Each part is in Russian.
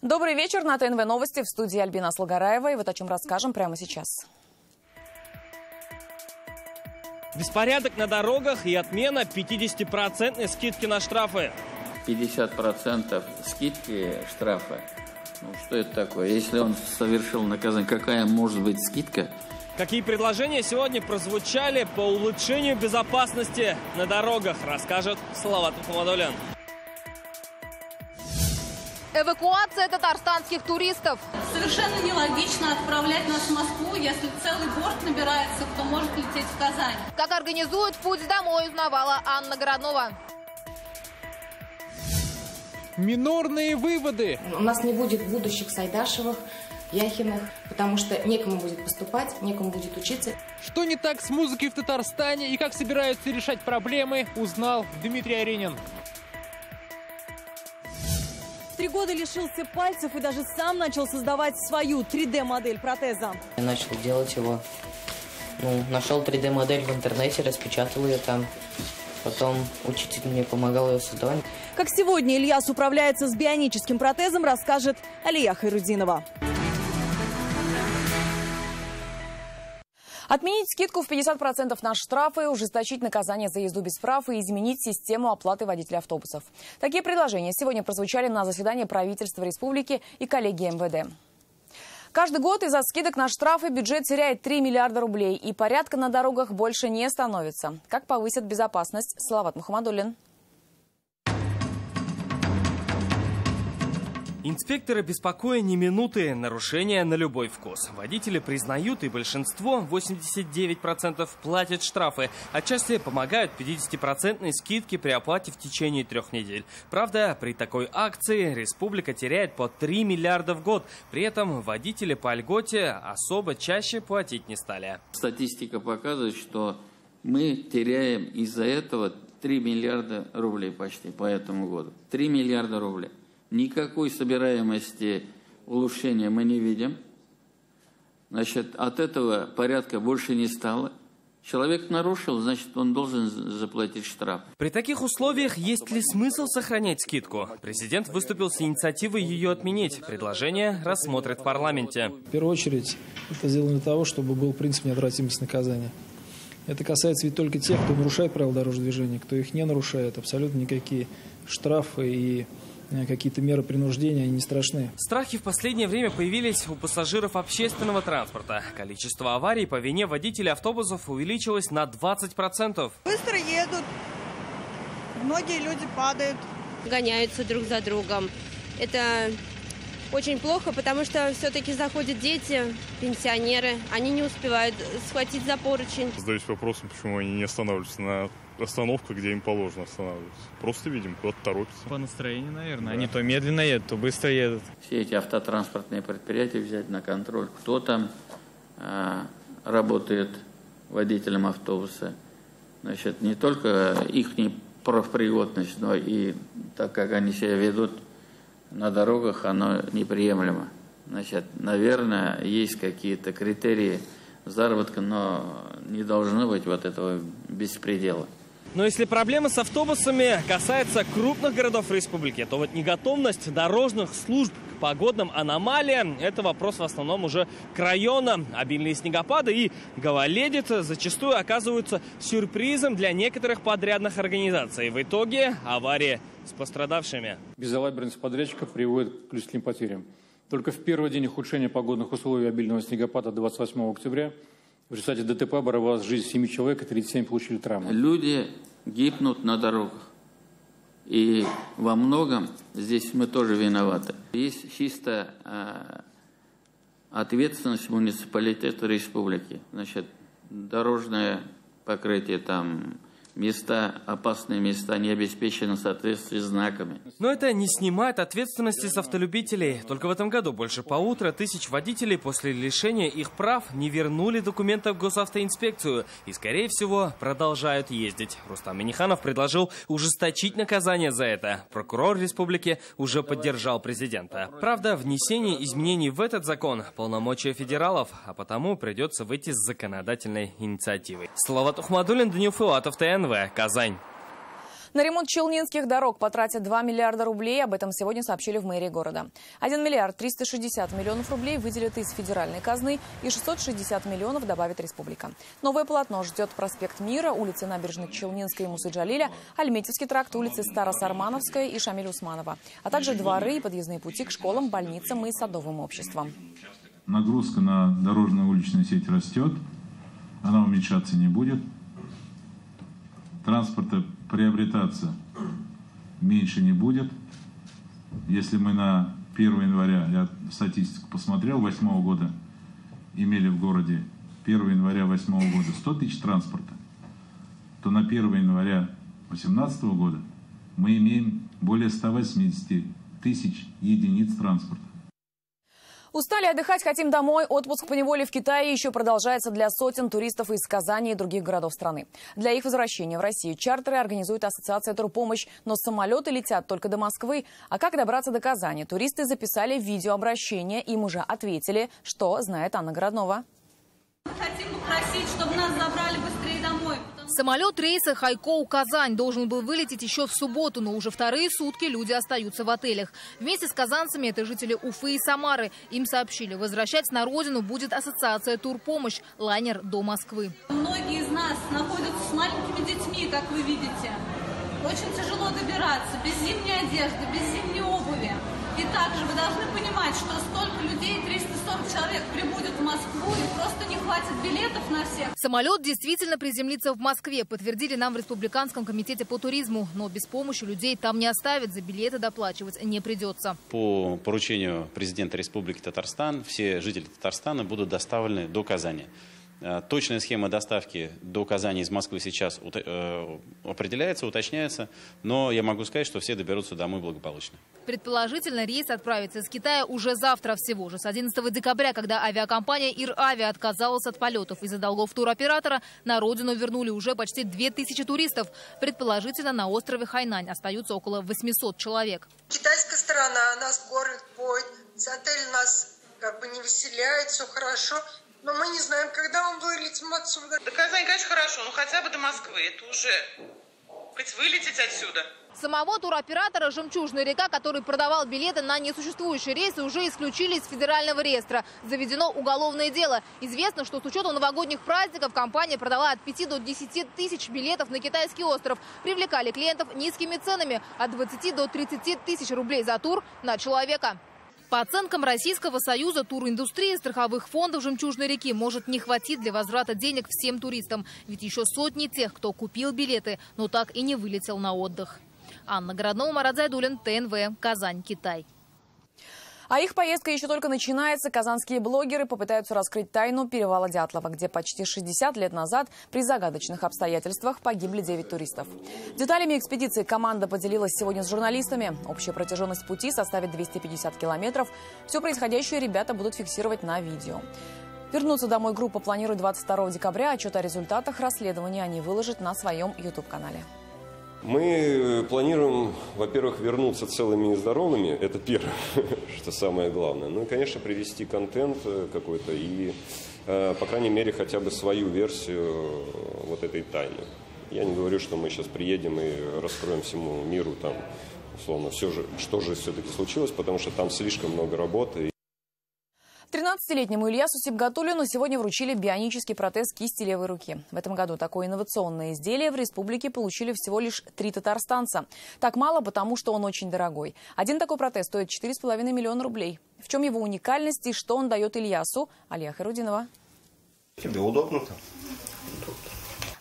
Добрый вечер. На ТНВ новости, в студии Альбина Слугараева. И вот о чем расскажем прямо сейчас. Беспорядок на дорогах и отмена 50% скидки на штрафы. 50% скидки штрафа. Ну, что это такое? Если он совершил наказание, какая может быть скидка? Какие предложения сегодня прозвучали по улучшению безопасности на дорогах, расскажет Салават Мухаммадуллин. Эвакуация татарстанских туристов. Совершенно нелогично отправлять нас в Москву, если целый борт набирается, кто может лететь в Казань. Как организуют путь домой, узнавала Анна Городнова. Минорные выводы. У нас не будет будущих Сайдашевых, Яхиных, потому что некому будет поступать, некому будет учиться. Что не так с музыкой в Татарстане и как собираются решать проблемы, узнал Дмитрий Аренин. В 3 года лишился пальцев и даже сам начал создавать свою 3D-модель протеза. Я начал делать его. Нашел 3D-модель в интернете, распечатал ее там. Потом учитель мне помогал ее создавать. Как сегодня Ильяс управляется с бионическим протезом, расскажет Алия Хайрудинова. Отменить скидку в 50% на штрафы, ужесточить наказание за езду без прав и изменить систему оплаты водителей автобусов. Такие предложения сегодня прозвучали на заседании правительства республики и коллегии МВД. Каждый год из-за скидок на штрафы бюджет теряет 3 миллиарда рублей, и порядка на дорогах больше не становится. Как повысят безопасность? Салават Мухаммадуллин. Инспекторы беспокоят ни минуты, нарушения на любой вкус. Водители признают, и большинство, 89%, платят штрафы. Отчасти помогают 50% скидки при оплате в течение 3 недель. Правда, при такой акции республика теряет по 3 миллиарда в год. При этом водители по льготе особо чаще платить не стали. Статистика показывает, что мы теряем из-за этого 3 миллиарда рублей почти по этому году. 3 миллиарда рублей. Никакой собираемости улучшения мы не видим. Значит, от этого порядка больше не стало. Человек нарушил, значит, он должен заплатить штраф. При таких условиях есть ли смысл сохранять скидку? Президент выступил с инициативой ее отменить. Предложение рассмотрят в парламенте. В первую очередь, это сделано для того, чтобы был принцип неотвратимости наказания. Это касается ведь только тех, кто нарушает правила дорожного движения, кто их не нарушает. Абсолютно никакие штрафы и какие-то меры принуждения, они не страшны. Страхи в последнее время появились у пассажиров общественного транспорта. Количество аварий по вине водителей автобусов увеличилось на 20%. Быстро едут, многие люди падают. Гоняются друг за другом. Это очень плохо, потому что все-таки заходят дети, пенсионеры. Они не успевают схватить за поручень. Задаюсь вопросом, почему они не останавливаются на остановка, где им положено останавливаться. Просто, видимо, куда-то торопятся. По настроению, наверное. Да. Они то медленно едут, то быстро едут. Все эти автотранспортные предприятия взять на контроль. Кто там работает водителем автобуса. Значит, не только их профпригодность, но и так, как они себя ведут на дорогах, оно неприемлемо. Значит, наверное, есть какие-то критерии заработка, но не должно быть вот этого беспредела. Но если проблема с автобусами касается крупных городов республики, то вот неготовность дорожных служб к погодным аномалиям – это вопрос в основном уже к районам. Обильные снегопады и гололедица зачастую оказываются сюрпризом для некоторых подрядных организаций. В итоге аварии с пострадавшими. Безалаберность подрядчиков приводит к людским потерям. Только в первый день ухудшения погодных условий обильного снегопада 28 октября в результате ДТП оборвалась жизнь 7 человек, и 37 получили травмы. Люди гибнут на дорогах. И во многом здесь мы тоже виноваты. Есть чисто ответственность муниципалитета республики. Значит, дорожное покрытие там, места, опасные места не обеспечены в соответствии с знаками. Но это не снимает ответственности с автолюбителей. Только в этом году больше 1500 водителей после лишения их прав не вернули документы в госавтоинспекцию и, скорее всего, продолжают ездить. Рустам Миниханов предложил ужесточить наказание за это. Прокурор республики уже поддержал президента. Правда, внесение изменений в этот закон – полномочия федералов, а потому придется выйти с законодательной инициативой. Салават Мухаммадуллин, Даниил Филатов, ТНВ, Казань. На ремонт челнинских дорог потратят 2 миллиарда рублей. Об этом сегодня сообщили в мэрии города. 1 миллиард 360 миллионов рублей выделят из федеральной казны и 660 миллионов добавит республика. Новое полотно ждет проспект Мира, улицы Набережной Челнинской и Мусы Джалиля, Альметьевский тракт, улицы Старосармановская и Шамиля Усманова, а также дворы и подъездные пути к школам, больницам и садовым обществам. Нагрузка на дорожно-уличную сеть растет, она уменьшаться не будет. Транспорта приобретаться меньше не будет. Если мы на 1 января, я статистику посмотрел, 2008 года имели в городе 1 января 2008 года 100 тысяч транспорта, то на 1 января 2018 года мы имеем более 180 тысяч единиц транспорта. Устали отдыхать, хотим домой. Отпуск по неволе в Китае еще продолжается для сотен туристов из Казани и других городов страны. Для их возвращения в Россию чартеры организует Ассоциация Турпомощь, но самолеты летят только до Москвы. А как добраться до Казани? Туристы записали видеообращение, им уже ответили, что знает Анна Городнова. Хотим попросить, чтобы нас забрали быстрее домой. Самолет рейса Хайкоу-Казань должен был вылететь еще в субботу, но уже вторые сутки люди остаются в отелях. Вместе с казанцами это жители Уфы и Самары. Им сообщили, возвращать на родину будет Ассоциация Турпомощь, лайнер до Москвы. Многие из нас находятся с маленькими детьми, как вы видите. Очень тяжело добираться, без зимней одежды, без зимней обуви. И также вы должны понимать, что столько людей, 340 человек, прибудет в Москву и просто не хватит билетов на всех. Самолет действительно приземлится в Москве, подтвердили нам в Республиканском комитете по туризму. Но без помощи людей там не оставят, за билеты доплачивать не придется. По поручению президента Республики Татарстан все жители Татарстана будут доставлены до Казани. Точная схема доставки до Казани из Москвы сейчас определяется, уточняется, но я могу сказать, что все доберутся домой благополучно. Предположительно, рейс отправится из Китая уже завтра, всего же с 11 декабря, когда авиакомпания «Ир-Авиа» отказалась от полетов из-за долгов туроператора. На родину вернули уже почти 2000 туристов. Предположительно, на острове Хайнань остаются около 800 человек. Китайская сторона нас кормит, поет, отель нас не веселяет, все хорошо. Но мы не знаем, когда мы вылетим отсюда. До Казани, конечно, хорошо, но хотя бы до Москвы. Это уже хоть вылететь отсюда. Самого туроператора «Жемчужная река», который продавал билеты на несуществующие рейсы, уже исключили из федерального реестра. Заведено уголовное дело. Известно, что с учетом новогодних праздников компания продала от 5 до 10 тысяч билетов на китайский остров. Привлекали клиентов низкими ценами от 20 до 30 тысяч рублей за тур на человека. По оценкам Российского союза туриндустрии страховых фондов «Жемчужной реки» может не хватить для возврата денег всем туристам. Ведь еще сотни тех, кто купил билеты, но так и не вылетел на отдых. Анна Городнова, Марат Зайдуллин, ТНВ, Казань, Китай. А их поездка еще только начинается. Казанские блогеры попытаются раскрыть тайну перевала Дятлова, где почти 60 лет назад при загадочных обстоятельствах погибли 9 туристов. Деталями экспедиции команда поделилась сегодня с журналистами. Общая протяженность пути составит 250 километров. Все происходящее ребята будут фиксировать на видео. Вернуться домой группа планирует 22 декабря. Отчет о результатах расследования они выложат на своем YouTube-канале. Мы планируем, во-первых, вернуться целыми и здоровыми, это первое, что самое главное. Ну и, конечно, привести контент какой-то и, по крайней мере, хотя бы свою версию вот этой тайны. Я не говорю, что мы сейчас приедем и раскроем всему миру, там, условно, все же, что же все-таки случилось, потому что там слишком много работы. 13-летнему Ильясу Сибгатуллину сегодня вручили бионический протез кисти левой руки. В этом году такое инновационное изделие в республике получили всего лишь 3 татарстанца. Так мало, потому что он очень дорогой. Один такой протез стоит 4,5 миллиона рублей. В чем его уникальность и что он дает Ильясу? Алия Хайрудинова. Да удобно-то.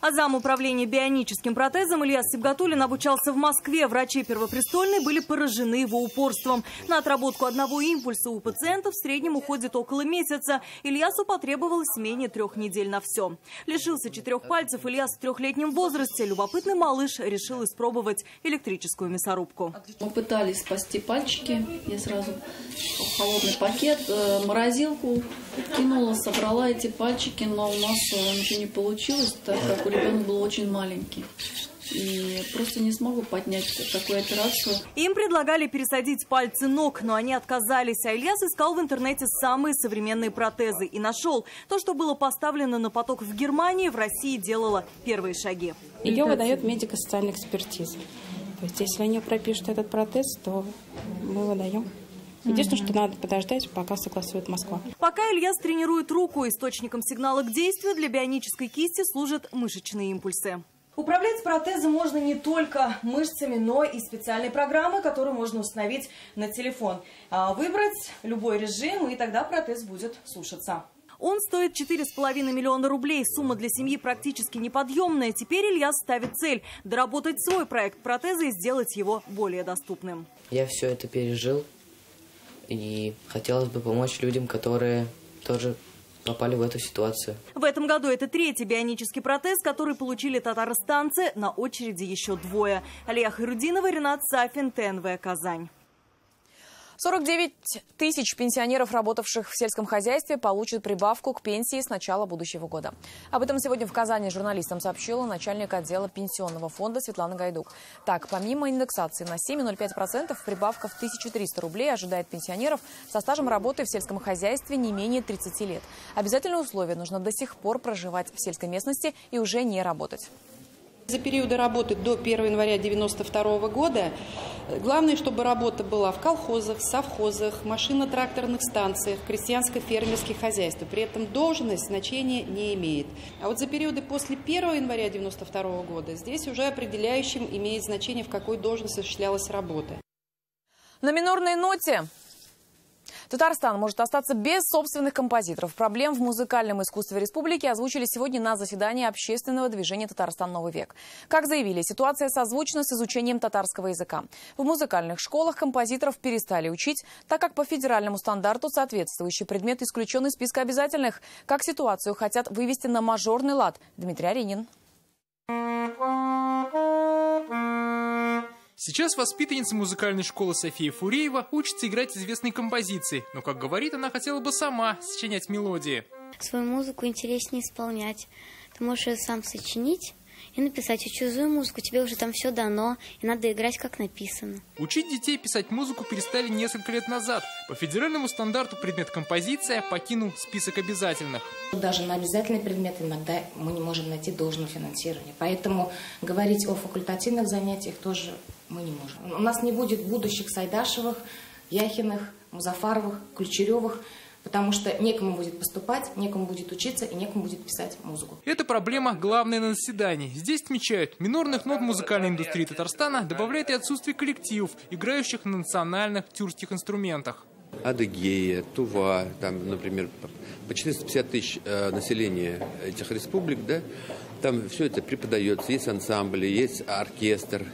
А зам управления бионическим протезом Ильяс Сибгатуллин обучался в Москве. Врачи Первопрестольной были поражены его упорством. На отработку одного импульса у пациентов в среднем уходит около месяца. Ильясу потребовалось менее 3 недель на все. Лишился 4 пальцев Ильяс в 3-летнем возрасте. Любопытный малыш решил испробовать электрическую мясорубку. Мы пытались спасти пальчики. Я сразу в холодный пакет, морозилку кинула, собрала эти пальчики, но у нас ничего не получилось, так как ребенок был очень маленький. и просто не смогут поднять такую операцию. Им предлагали пересадить пальцы ног, но они отказались. А Ильяс искал в интернете самые современные протезы и нашел. То, что было поставлено на поток в Германии, в России делало первые шаги. Ее выдает медико-социальная экспертиза. То есть, если они пропишут этот протез, то мы выдаем. Единственное, что надо подождать, пока согласует Москва. Пока Ильяс тренирует руку, источником сигнала к действию для бионической кисти служат мышечные импульсы. Управлять протезом можно не только мышцами, но и специальной программой, которую можно установить на телефон. Выбрать любой режим, и тогда протез будет слушаться. Он стоит 4,5 миллиона рублей. Сумма для семьи практически неподъемная. Теперь Ильяс ставит цель – доработать свой проект протеза и сделать его более доступным. Я все это пережил. И хотелось бы помочь людям, которые тоже попали в эту ситуацию. В этом году это третий бионический протез, который получили татарстанцы. На очереди еще двое. Алия Хайрудинова, Ренат Сафин, ТНВ, Казань. 49 тысяч пенсионеров, работавших в сельском хозяйстве, получат прибавку к пенсии с начала будущего года. Об этом сегодня в Казани журналистам сообщила начальник отдела пенсионного фонда Светлана Гайдук. Так, помимо индексации на 7,05%, прибавка в 1300 рублей ожидает пенсионеров со стажем работы в сельском хозяйстве не менее 30 лет. Обязательное условие – нужно до сих пор проживать в сельской местности и уже не работать. За периоды работы до 1 января 1992 года главное, чтобы работа была в колхозах, совхозах, машино-тракторных станциях, крестьянско-фермерских хозяйствах. При этом должность значения не имеет. А вот за периоды после 1 января 1992 года здесь уже определяющим имеет значение, в какой должности осуществлялась работа. На минорной ноте Татарстан может остаться без собственных композиторов. Проблем в музыкальном искусстве республики озвучили сегодня на заседании общественного движения «Татарстан. Новый век». Как заявили, ситуация созвучна с изучением татарского языка. В музыкальных школах композиторов перестали учить, так как по федеральному стандарту соответствующий предмет исключен из списка обязательных. Как ситуацию хотят вывести на мажорный лад? Дмитрий Аринин. Сейчас воспитанница музыкальной школы София Фуреева учится играть известные композиции, но, как говорит, она хотела бы сама сочинять мелодии. Свою музыку интереснее исполнять. Ты можешь ее сам сочинить и написать. А чужую музыку тебе уже там все дано, и надо играть как написано. Учить детей писать музыку перестали несколько лет назад. По федеральному стандарту предмет композиция покинул список обязательных. Даже на обязательный предмет иногда мы не можем найти должного финансирования. Поэтому говорить о факультативных занятиях тоже мы не можем. У нас не будет будущих Сайдашевых, Яхиных, Музафаровых, Ключеревых, потому что некому будет поступать, некому будет учиться и некому будет писать музыку. Эта проблема главная на заседании. Здесь отмечают, минорных нот музыкальной индустрии Татарстана добавляет и отсутствие коллективов, играющих на национальных тюркских инструментах. Адыгея, Тува, там, например, по 450 тысяч населения этих республик, да, там все это преподается, есть ансамбли, есть оркестр.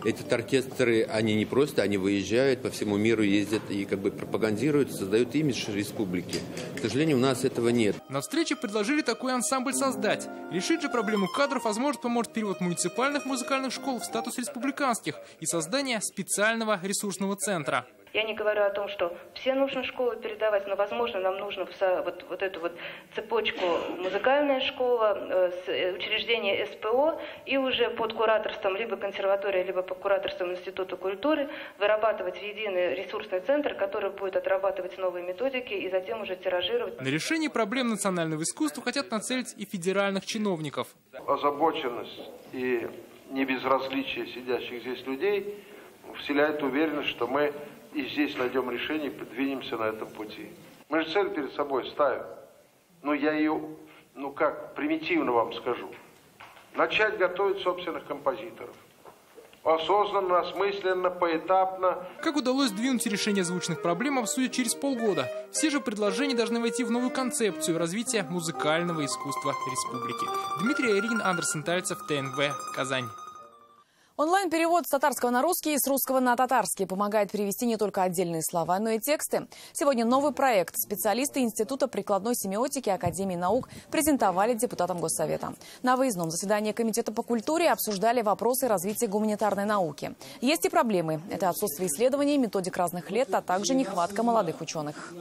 Эти оркестры, они не просто, они выезжают по всему миру, ездят и как бы пропагандируют, создают имидж республики. К сожалению, у нас этого нет. На встрече предложили такой ансамбль создать. Решить же проблему кадров, возможно, поможет перевод муниципальных музыкальных школ в статус республиканских и создание специального ресурсного центра. Я не говорю о том, что все нужно школы передавать, но, возможно, нам нужно вот эту вот цепочку музыкальная школа, учреждение СПО, и уже под кураторством либо консерватории, либо под кураторством Института культуры вырабатывать единый ресурсный центр, который будет отрабатывать новые методики и затем уже тиражировать. На решение проблем национального искусства хотят нацелить и федеральных чиновников. Озабоченность и небезразличие сидящих здесь людей вселяет уверенность, что мы и здесь найдем решение и подвинемся на этом пути. Мы же цель перед собой ставим. Но я ее, примитивно вам скажу. Начать готовить собственных композиторов. Осознанно, осмысленно, поэтапно. Как удалось двинуть решение озвученных проблем, обсудят через полгода. Все же предложения должны войти в новую концепцию развития музыкального искусства республики. Дмитрий Аринин, Андерсон Тальцев, ТНВ, Казань. Онлайн-перевод с татарского на русский и с русского на татарский помогает перевести не только отдельные слова, но и тексты. Сегодня новый проект специалисты Института прикладной семиотики Академии наук презентовали депутатам Госсовета. На выездном заседании Комитета по культуре обсуждали вопросы развития гуманитарной науки. Есть и проблемы. Это отсутствие исследований, методик разных лет, а также нехватка молодых ученых.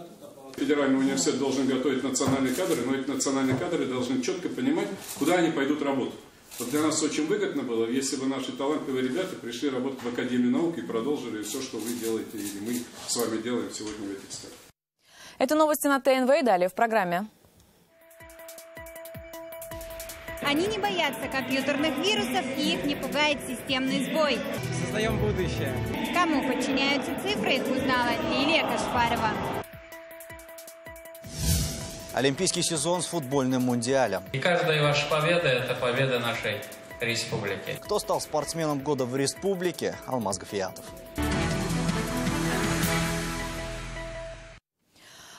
Федеральный университет должен готовить национальные кадры, но эти национальные кадры должны четко понимать, куда они пойдут работать. Вот для нас очень выгодно было, если бы наши талантливые ребята пришли работать в Академию наук и продолжили все, что вы делаете, или мы с вами делаем сегодня в этих странах. Это новости на ТНВ и далее в программе. Они не боятся компьютерных вирусов, и их не пугает системный сбой. Создаем будущее. Кому подчиняются цифры, узнала Лилия Кашпарова. Олимпийский сезон с футбольным мундиалем. И каждая ваша победа – это победа нашей республики. Кто стал спортсменом года в республике? Алмаз Гафиятов.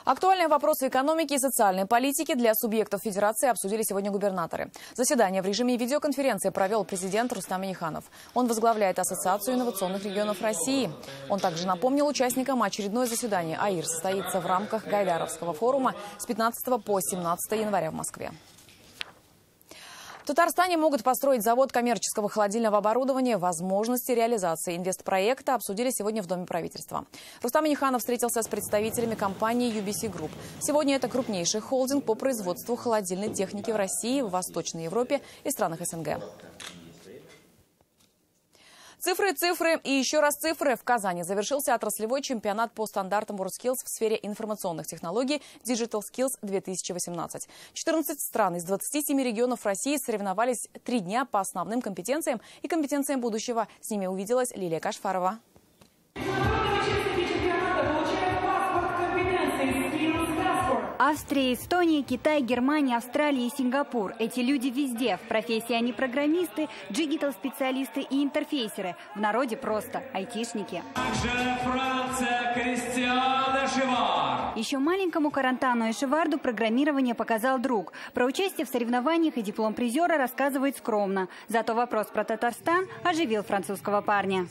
Актуальные вопросы экономики и социальной политики для субъектов Федерации обсудили сегодня губернаторы. Заседание в режиме видеоконференции провел президент Рустам Минниханов. Он возглавляет Ассоциацию инновационных регионов России. Он также напомнил участникам, очередное заседание АИР состоится в рамках Гайдаровского форума с 15 по 17 января в Москве. В Татарстане могут построить завод коммерческого холодильного оборудования. Возможности реализации инвестпроекта обсудили сегодня в Доме правительства. Рустам Минниханов встретился с представителями компании UBC Group. Сегодня это крупнейший холдинг по производству холодильной техники в России, в Восточной Европе и странах СНГ. Цифры, цифры и еще раз цифры. В Казани завершился отраслевой чемпионат по стандартам WorldSkills в сфере информационных технологий Digital Skills 2018. 14 стран из 27 регионов России соревновались 3 дня по основным компетенциям и компетенциям будущего. С ними увиделась Лилия Кашпарова. Австрия, Эстония, Китай, Германия, Австралия и Сингапур. Эти люди везде. В профессии они программисты, диджитал-специалисты и интерфейсеры. В народе просто айтишники. Еще маленькому Карантану и Шеварду программирование показал друг. Про участие в соревнованиях и диплом призера рассказывает скромно. Зато вопрос про Татарстан оживил французского парня.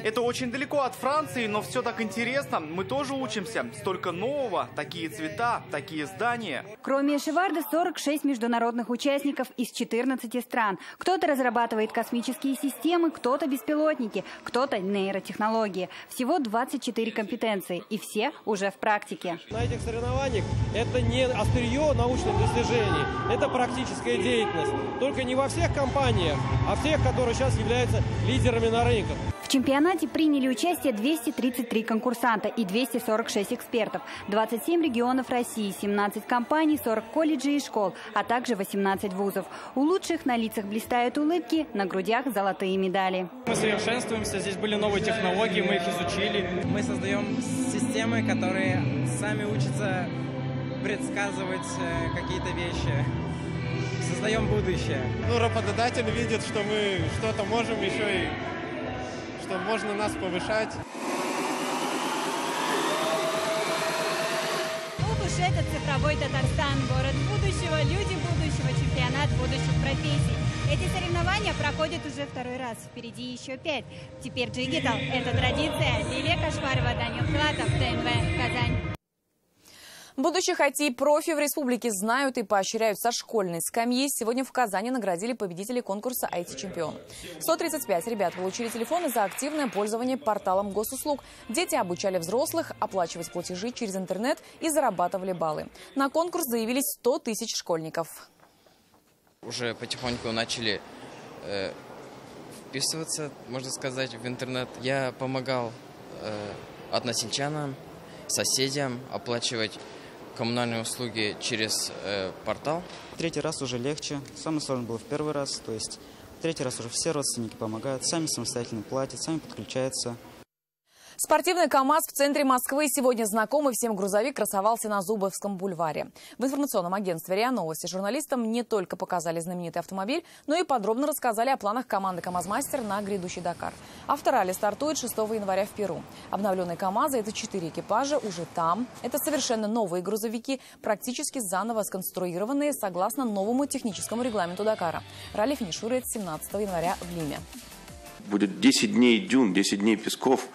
Это очень далеко от Франции, но все так интересно. Мы тоже учимся. Столько нового, такие цвета, такие здания. Кроме Шеварда 46 международных участников из 14 стран. Кто-то разрабатывает космические системы, кто-то беспилотники, кто-то нейротехнологии. Всего 24 компетенции. И все уже в практике. На этих соревнованиях это не острие научных достижений, это практическая деятельность. Только не во всех компаниях, а в тех, которые сейчас являются лидерами на рынках. В чемпионате приняли участие 233 конкурсанта и 246 экспертов. 27 регионов России, 17 компаний, 40 колледжей и школ, а также 18 вузов. У лучших на лицах блистают улыбки, на грудях золотые медали. Мы совершенствуемся, здесь были новые технологии, мы их изучили. Мы создаем системы, которые сами учатся предсказывать какие-то вещи. Создаем будущее. Работодатель видит, что мы что-то можем еще и что можно нас повышать. Ох уж этот цифровой Татарстан, город будущего, люди будущего, чемпионат будущих профессий. Эти соревнования проходят уже второй раз, впереди еще 5. Теперь диджитал – это традиция. Лилия Кашпарова, Данил Филатов, ТНВ, Казань. Будущих IT-профи в республике знают и поощряют со школьной скамьи. Сегодня в Казани наградили победителей конкурса IT-чемпион. 135 ребят получили телефоны за активное пользование порталом госуслуг. Дети обучали взрослых оплачивать платежи через интернет и зарабатывали баллы. На конкурс заявились 100 тысяч школьников. Уже потихоньку начали вписываться, можно сказать, в интернет. Я помогал односельчанам, соседям оплачивать коммунальные услуги через портал. Третий раз уже легче. Самое сложное было в первый раз. То есть третий раз уже все родственники помогают, сами самостоятельно платят, сами подключаются. Спортивный КАМАЗ в центре Москвы. Сегодня знакомый всем грузовик красовался на Зубовском бульваре. В информационном агентстве РИА Новости журналистам не только показали знаменитый автомобиль, но и подробно рассказали о планах команды «КамАЗ-Мастер» на грядущий Дакар. Авторалли стартует 6 января в Перу. Обновленные КАМАЗы – это 4 экипажа уже там. Это совершенно новые грузовики, практически заново сконструированные согласно новому техническому регламенту Дакара. Ралли финиширует 17 января в Лиме. Будет 10 дней дюн, 10 дней песков.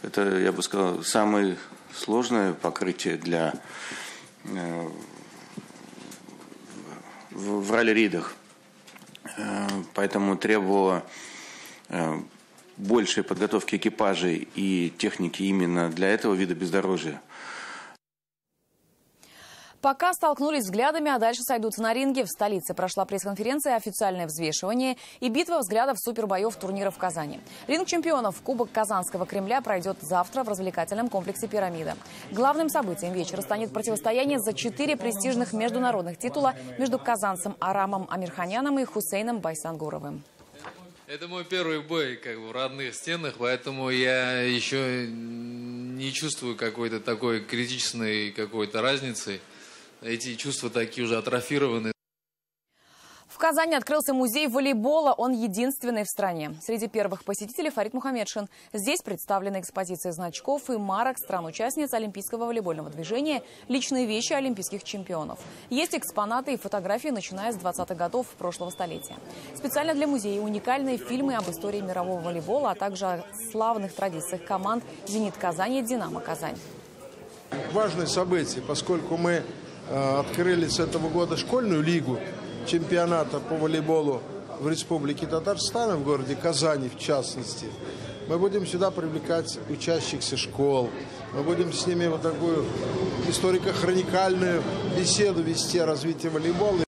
Это, я бы сказал, самое сложное покрытие для в ралли-ридах. Поэтому требовало большей подготовки экипажей и техники именно для этого вида бездорожья. Пока столкнулись взглядами, а дальше сойдутся на ринге. В столице прошла пресс-конференция, официальное взвешивание и битва взглядов супербоев турнира в Казани. Ринг чемпионов Кубок Казанского Кремля пройдет завтра в развлекательном комплексе «Пирамида». Главным событием вечера станет противостояние за 4 престижных международных титула между казанцем Арамом Амирханяном и Хусейном Байсангуровым. Это мой первый бой в родных стенах, поэтому я еще не чувствую какой-то такой критичной какой-то разницы. Эти чувства такие уже атрофированы. В Казани открылся музей волейбола. Он единственный в стране. Среди первых посетителей Фарид Мухаммедшин. Здесь представлены экспозиции значков и марок стран-участниц Олимпийского волейбольного движения, личные вещи олимпийских чемпионов. Есть экспонаты и фотографии, начиная с 20-х годов прошлого столетия. Специально для музея уникальные фильмы об истории мирового волейбола, а также о славных традициях команд «Зенит Казань» и «Динамо Казань». Важное событие, поскольку мы открыли с этого года школьную лигу чемпионата по волейболу в Республике Татарстан, в городе Казани в частности. Мы будем сюда привлекать учащихся школ. Мы будем с ними вот такую историко-хроникальную беседу вести о развитии волейбола.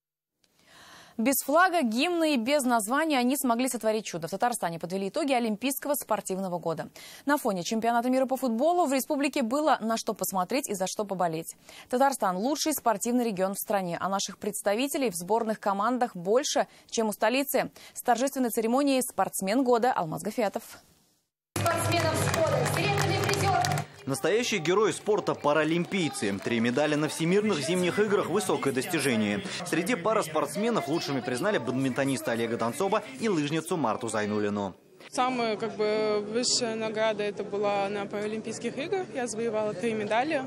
Без флага, гимна и без названия они смогли сотворить чудо. В Татарстане подвели итоги Олимпийского спортивного года. На фоне чемпионата мира по футболу в республике было на что посмотреть и за что поболеть. Татарстан – лучший спортивный регион в стране, а наших представителей в сборных командах больше, чем у столицы. С торжественной церемонией «Спортсмен года» Алмаз Гафиатов. Спортсменов года, серебряный призер. Настоящие герои спорта – паралимпийцы. 3 медали на всемирных зимних играх – высокое достижение. Среди параспортсменов лучшими признали бадминтониста Олега Донцова и лыжницу Марту Зайнуллину. Самая высшая награда это была на Паралимпийских играх. Я завоевала 3 медали.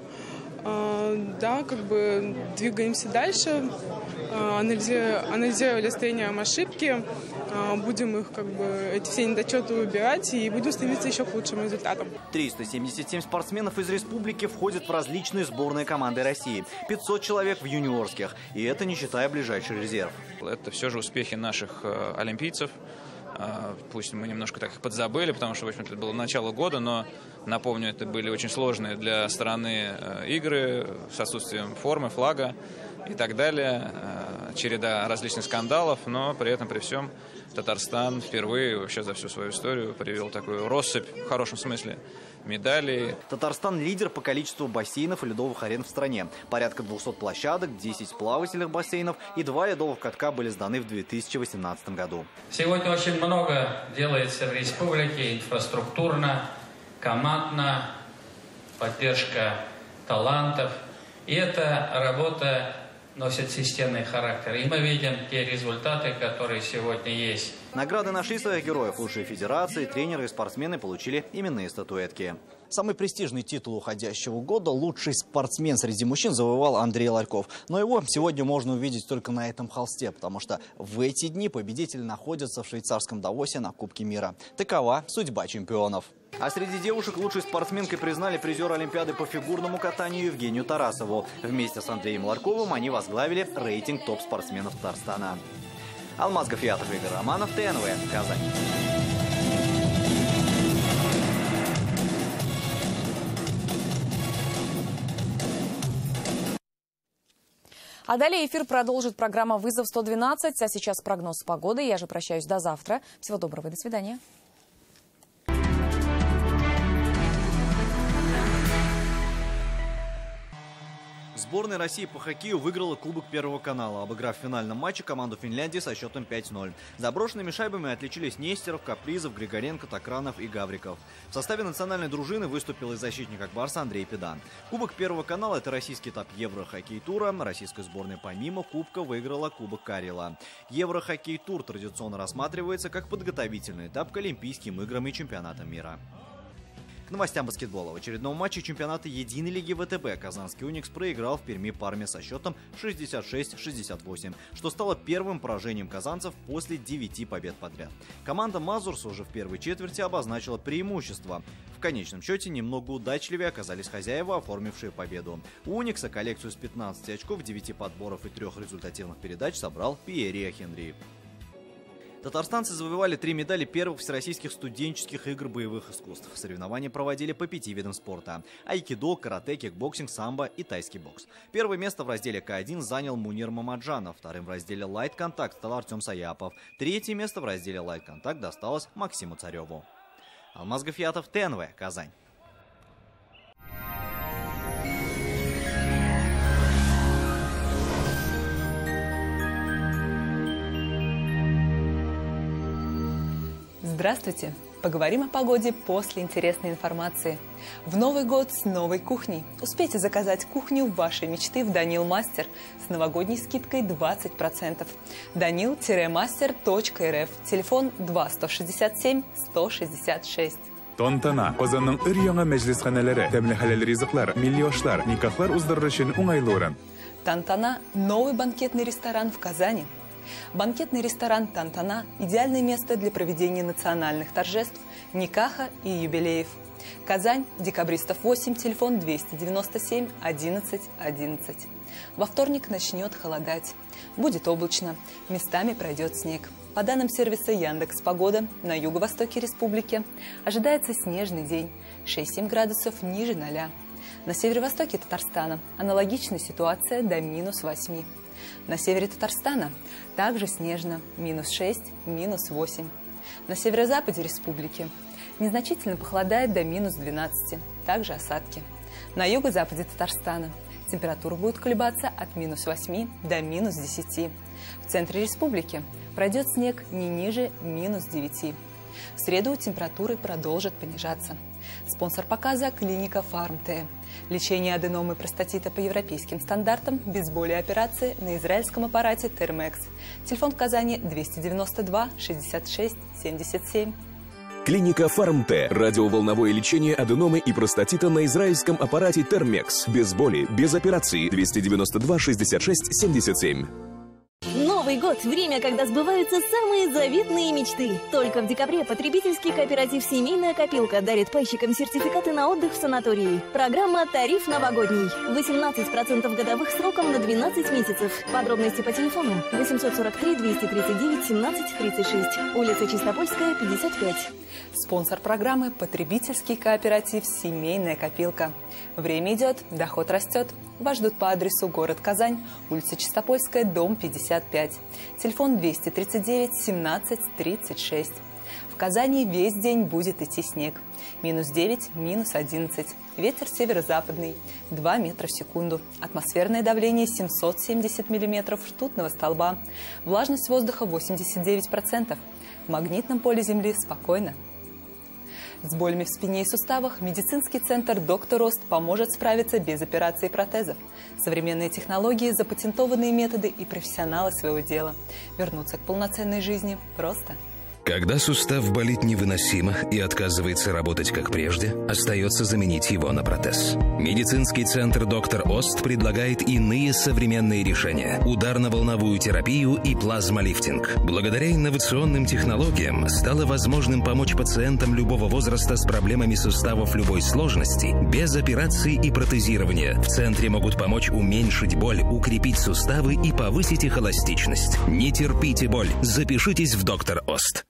Да, двигаемся дальше. Анализировали с тренером ошибки. Будем их эти все недочеты убирать и будем стремиться еще к лучшим результатам. 377 спортсменов из республики входят в различные сборные команды России. 500 человек в юниорских. И это не считая ближайший резерв. Это все же успехи наших олимпийцев. Пусть мы немножко так их подзабыли, потому что, в общем-то, это было начало года, но, напомню, это были очень сложные для страны игры с отсутствием формы, флага и так далее. Череда различных скандалов, но при этом, при всем, Татарстан впервые вообще за всю свою историю привел такую россыпь, в хорошем смысле, медалей. Татарстан – лидер по количеству бассейнов и ледовых арен в стране. Порядка 200 площадок, 10 плавательных бассейнов и 2 ледовых катка были сданы в 2018 году. Сегодня очень много делается в республике инфраструктурно, командно, поддержка талантов. И эта работа носит системный характер. И мы видим те результаты, которые сегодня есть. Награды нашли своих героев. Лучшие федерации, тренеры и спортсмены получили именные статуэтки. Самый престижный титул уходящего года – лучший спортсмен среди мужчин завоевал Андрей Ларьков. Но его сегодня можно увидеть только на этом холсте, потому что в эти дни победители находятся в швейцарском Давосе на Кубке мира. Такова судьба чемпионов. А среди девушек лучшей спортсменкой признали призера Олимпиады по фигурному катанию Евгению Тарасову. Вместе с Андреем Ларьковым они возглавили рейтинг топ-спортсменов Татарстана. Алмаз Гафиатов, Игорь Романов, ТНВ, Казань. А далее эфир продолжит программа «Вызов 112». А сейчас прогноз погоды. Я же прощаюсь до завтра. Всего доброго и до свидания. Сборная России по хоккею выиграла Кубок Первого канала, обыграв в финальном матче команду Финляндии со счетом 5-0. Заброшенными шайбами отличились Нестеров, Капризов, Григоренко, Токранов и Гавриков. В составе национальной дружины выступил и защитник Акбарса Андрей Педан. Кубок Первого канала – это российский этап Евро-хоккей-тура. Российская сборная помимо Кубка выиграла Кубок Карела. Евро-хоккей-тур традиционно рассматривается как подготовительный этап к Олимпийским играм и чемпионатам мира. К новостям баскетбола. В очередном матче чемпионата Единой лиги ВТБ казанский «Уникс» проиграл в Перми Парме со счетом 66-68, что стало первым поражением казанцев после 9 побед подряд. Команда «Мазурс» уже в первой четверти обозначила преимущество. В конечном счете немного удачливее оказались хозяева, оформившие победу. У «Уникса» коллекцию с 15 очков, 9 подборов и 3 результативных передач собрал Пьерри Хенри. Татарстанцы завоевали 3 медали первых всероссийских студенческих игр боевых искусств. Соревнования проводили по 5 видам спорта – айкидо, карате, кикбоксинг, самбо и тайский бокс. Первое место в разделе К1 занял Мунир Мамаджанов, вторым в разделе лайт-контакт стал Артем Саяпов, третье место в разделе лайт-контакт досталось Максиму Цареву. Алмаз Гафиятов, ТНВ, Казань. Здравствуйте! Поговорим о погоде после интересной информации. В Новый год с новой кухней. Успейте заказать кухню вашей мечты в Данил Мастер с новогодней скидкой 20%. Danil-master.rf. Телефон 2 167 166. Тантана. Казанның өр-яңа мәҗлесханәләре, тәмле хәләл ризыклар, милли-ашлар, никахлар уздырыр өчен уңайлы урын. Тантана – новый банкетный ресторан в Казани. Банкетный ресторан «Тантана» – идеальное место для проведения национальных торжеств, никаха и юбилеев. Казань, Декабристов 8, телефон 297 11 11. Во вторник начнет холодать. Будет облачно, местами пройдет снег. По данным сервиса Яндекс.Погода, на юго-востоке республики ожидается снежный день, 6-7 градусов ниже 0. На северо-востоке Татарстана аналогичная ситуация до -8. На севере Татарстана также снежно, -6, -8. На северо-западе республики незначительно похолодает до -12, также осадки. На юго-западе Татарстана температура будет колебаться от -8 до -10. В центре республики пройдет снег не ниже -9. В среду температуры продолжат понижаться. Спонсор показа – клиника Фарм-Т. Лечение аденомы простатита по европейским стандартам, без боли операции на израильском аппарате Термекс. Телефон в Казани 292 66 77. Клиника Фарм-Т. Радиоволновое лечение аденомы и простатита на израильском аппарате Термекс. Без боли, без операции. 292 66 77. Новый год – время, когда сбываются самые заветные мечты. Только в декабре потребительский кооператив «Семейная копилка» дарит пайщикам сертификаты на отдых в санатории. Программа «Тариф новогодний». 18% годовых сроком на 12 месяцев. Подробности по телефону 843 239 17 36. Улица Чистопольская, 55. Спонсор программы – потребительский кооператив «Семейная копилка». Время идет, доход растет. Вас ждут по адресу город Казань, улица Чистопольская, дом 55. Телефон 239 17 36. В Казани весь день будет идти снег. -9, -11. Ветер северо-западный, 2 метра в секунду. Атмосферное давление 770 миллиметров ртутного столба. Влажность воздуха 89%. В магнитном поле Земли спокойно. С болями в спине и суставах медицинский центр «Доктор Ост» поможет справиться без операции протезов. Современные технологии, запатентованные методы и профессионалы своего дела. Вернуться к полноценной жизни просто. Когда сустав болит невыносимо и отказывается работать как прежде, остается заменить его на протез. Медицинский центр «Доктор Ост» предлагает иные современные решения – ударно-волновую терапию и плазмолифтинг. Благодаря инновационным технологиям стало возможным помочь пациентам любого возраста с проблемами суставов любой сложности без операции и протезирования. В центре могут помочь уменьшить боль, укрепить суставы и повысить их эластичность. Не терпите боль, запишитесь в «Доктор Ост».